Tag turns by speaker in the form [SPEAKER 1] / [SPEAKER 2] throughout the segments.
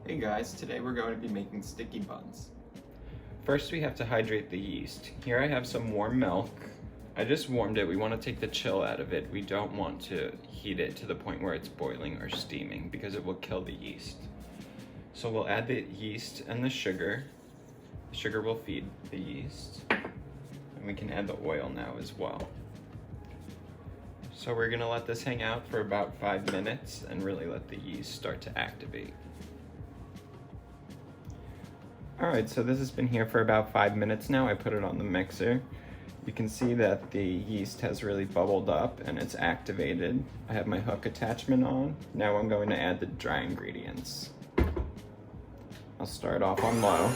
[SPEAKER 1] Hey guys, today we're going to be making sticky buns.
[SPEAKER 2] First we have to hydrate the yeast. Here I have some warm milk. I just warmed it. We want to take the chill out of it. We don't want to heat it to the point where it's boiling or steaming because it will kill the yeast. So we'll add the yeast and the sugar. The sugar will feed the yeast. And we can add the oil now as well. So we're gonna let this hang out for about 5 minutes and really let the yeast start to activate. All right, so this has been here for about 5 minutes now. I put it on the mixer. You can see that the yeast has really bubbled up and it's activated. I have my hook attachment on. Now I'm going to add the dry ingredients. I'll start off on low.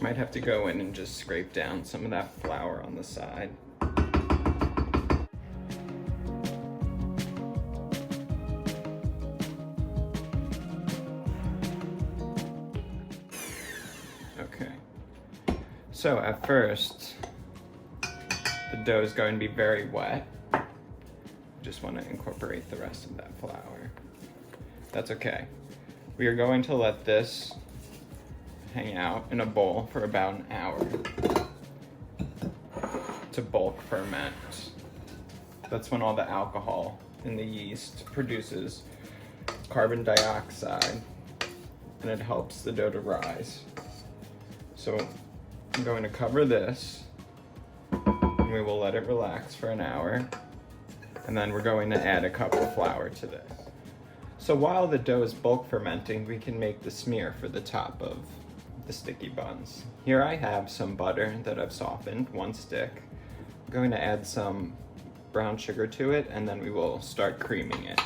[SPEAKER 2] Might have to go in and just scrape down some of that flour on the side. Okay. So at first, the dough is going to be very wet. Just want to incorporate the rest of that flour. That's okay. We are going to let this hang out in a bowl for about an hour to bulk ferment. That's when all the alcohol in the yeast produces carbon dioxide and it helps the dough to rise. So I'm going to cover this and we will let it relax for an hour, and then we're going to add a cup of flour to this. So while the dough is bulk fermenting, we can make the smear for the top of the sticky buns. Here I have some butter that I've softened, 1 stick. I'm going to add some brown sugar to it and then we will start creaming it.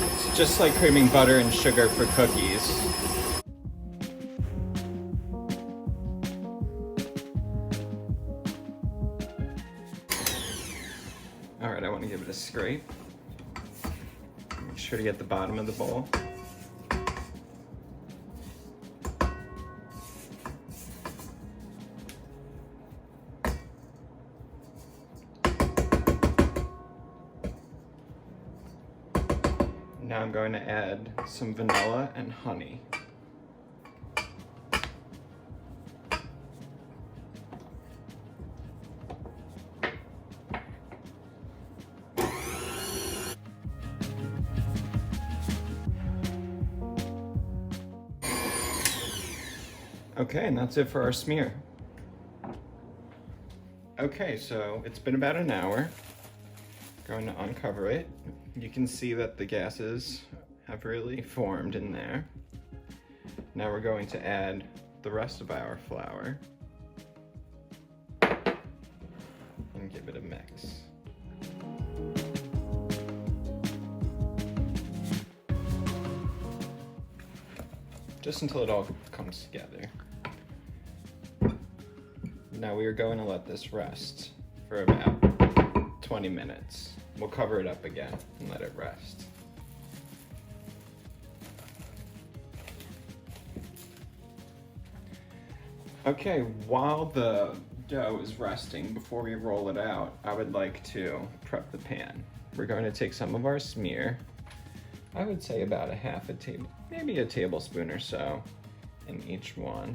[SPEAKER 2] It's just like creaming butter and sugar for cookies. All right, I want to give it a scrape. Make sure to get the bottom of the bowl. Now I'm going to add some vanilla and honey. Okay, and that's it for our smear. Okay, so it's been about an hour. Going to uncover it. You can see that the gases have really formed in there. Now we're going to add the rest of our flour and give it a mix. Just until it all comes together. Now we are going to let this rest for about 20 minutes. We'll cover it up again and let it rest. Okay, while the dough is resting, before we roll it out, I would like to prep the pan. We're going to take some of our smear, I would say about maybe a tablespoon or so in each one.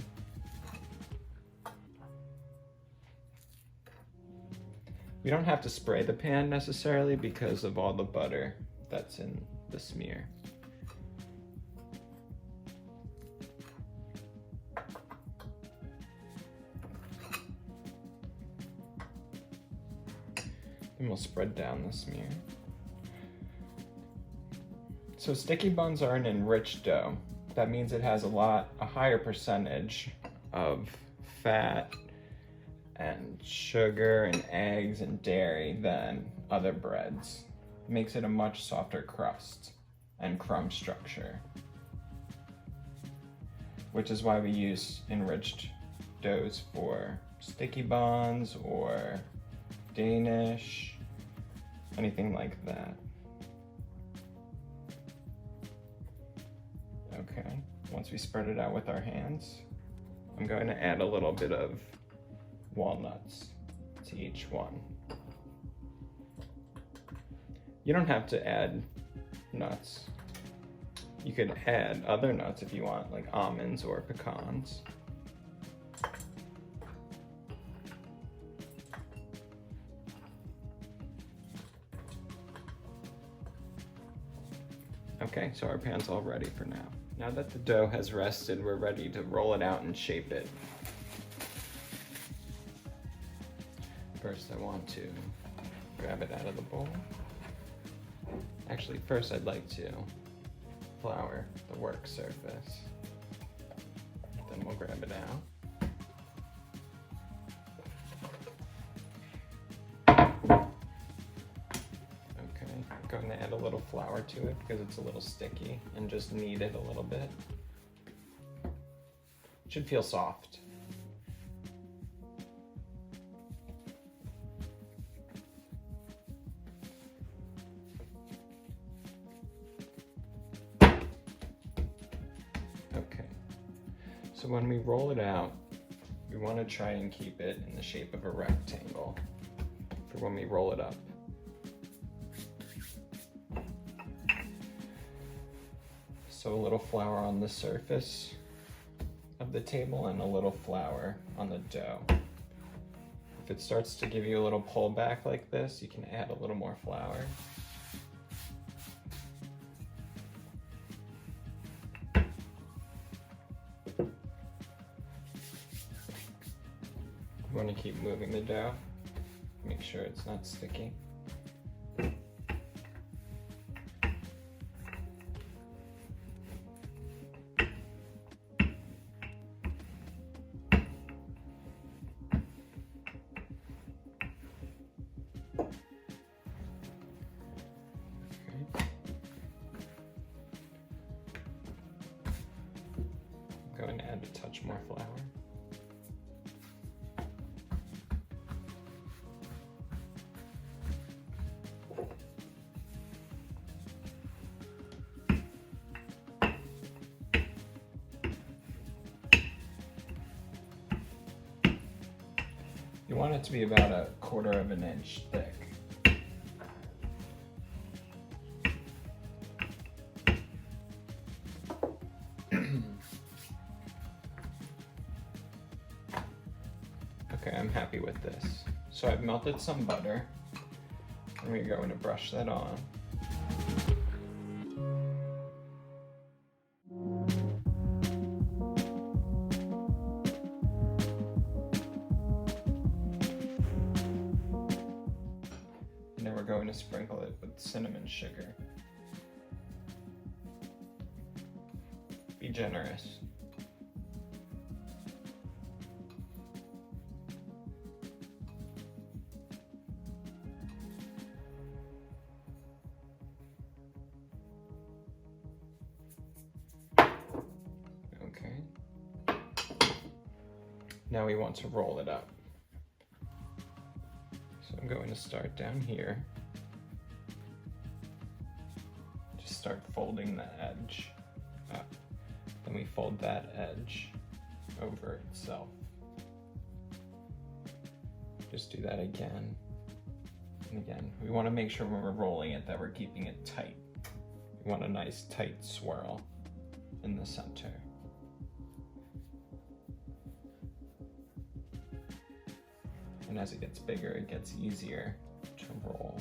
[SPEAKER 2] We don't have to spray the pan necessarily because of all the butter that's in the smear. Then we'll spread down the smear. So sticky buns are an enriched dough. That means it has a higher percentage of fat and sugar and eggs and dairy than other breads. It makes it a much softer crust and crumb structure, which is why we use enriched doughs for sticky buns or Danish, anything like that. once we spread it out with our hands, I'm going to add a little bit of walnuts to each one. You don't have to add nuts. You could add other nuts if you want, like almonds or pecans. Okay, so our pan's all ready for now. Now that the dough has rested, we're ready to roll it out and shape it. First, I want to grab it out of the bowl. Actually, first I'd like to flour the work surface. Then we'll grab it out. I'm going to add a little flour to it because it's a little sticky, and just knead it a little bit. It should feel soft. Okay, so when we roll it out, we want to try and keep it in the shape of a rectangle for when we roll it up. So a little flour on the surface of the table and a little flour on the dough. If it starts to give you a little pullback like this, you can add a little more flour. You want to keep moving the dough, make sure it's not sticky. Going to add a touch more flour. You want it to be about 1/4 of an inch thick. Okay, I'm happy with this. So I've melted some butter, and we're going to brush that on. And then we're going to sprinkle it with cinnamon sugar. Be generous. Now we want to roll it up. So I'm going to start down here. Just start folding the edge up. Then we fold that edge over itself. Just do that again and again. We want to make sure when we're rolling it that we're keeping it tight. We want a nice tight swirl in the center. And as it gets bigger, it gets easier to roll.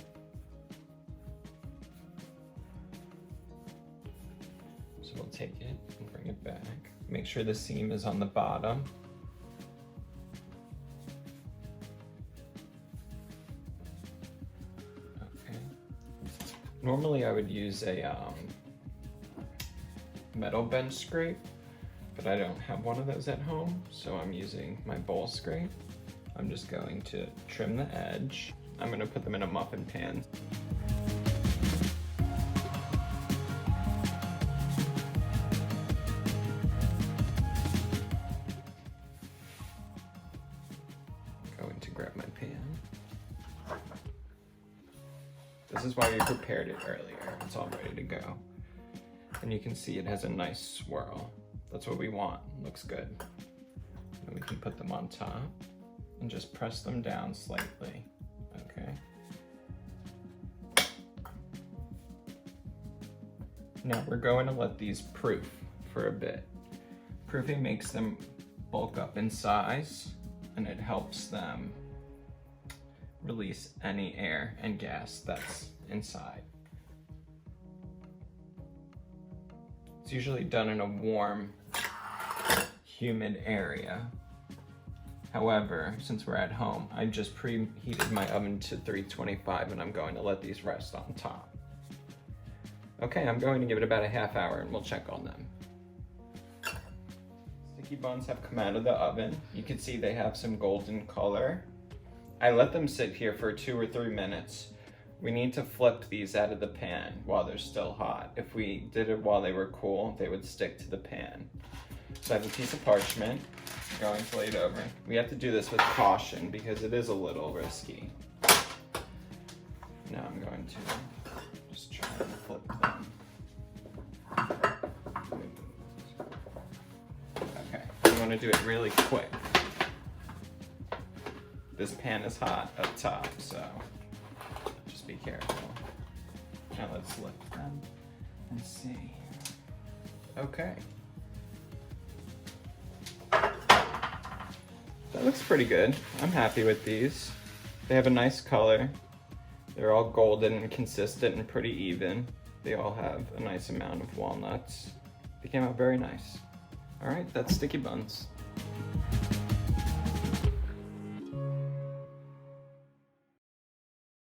[SPEAKER 2] So we'll take it and bring it back. Make sure the seam is on the bottom. Okay. Normally I would use a metal bench scrape, but I don't have one of those at home, so I'm using my bowl scrape. I'm just going to trim the edge. I'm going to put them in a muffin pan. Going to grab my pan. This is why we prepared it earlier. It's all ready to go. And you can see it has a nice swirl. That's what we want. Looks good. And we can put them on top and just press them down slightly. Okay. Now we're going to let these proof for a bit. Proofing makes them bulk up in size, and it helps them release any air and gas that's inside. It's usually done in a warm, humid area. However, since we're at home, I just preheated my oven to 325 and I'm going to let these rest on top. Okay, I'm going to give it about a half hour and we'll check on them. Sticky buns have come out of the oven. You can see they have some golden color. I let them sit here for 2 or 3 minutes. We need to flip these out of the pan while they're still hot. If we did it while they were cool, they would stick to the pan. So I have a piece of parchment. I'm going to lay it over. We have to do this with caution because it is a little risky. Now I'm going to just try and flip them. Okay, you want to do it really quick. This pan is hot up top, so just be careful. Now let's lift them and see. Okay. That looks pretty good. I'm happy with these. They have a nice color. They're all golden and consistent and pretty even. They all have a nice amount of walnuts. They came out very nice. All right, that's sticky buns.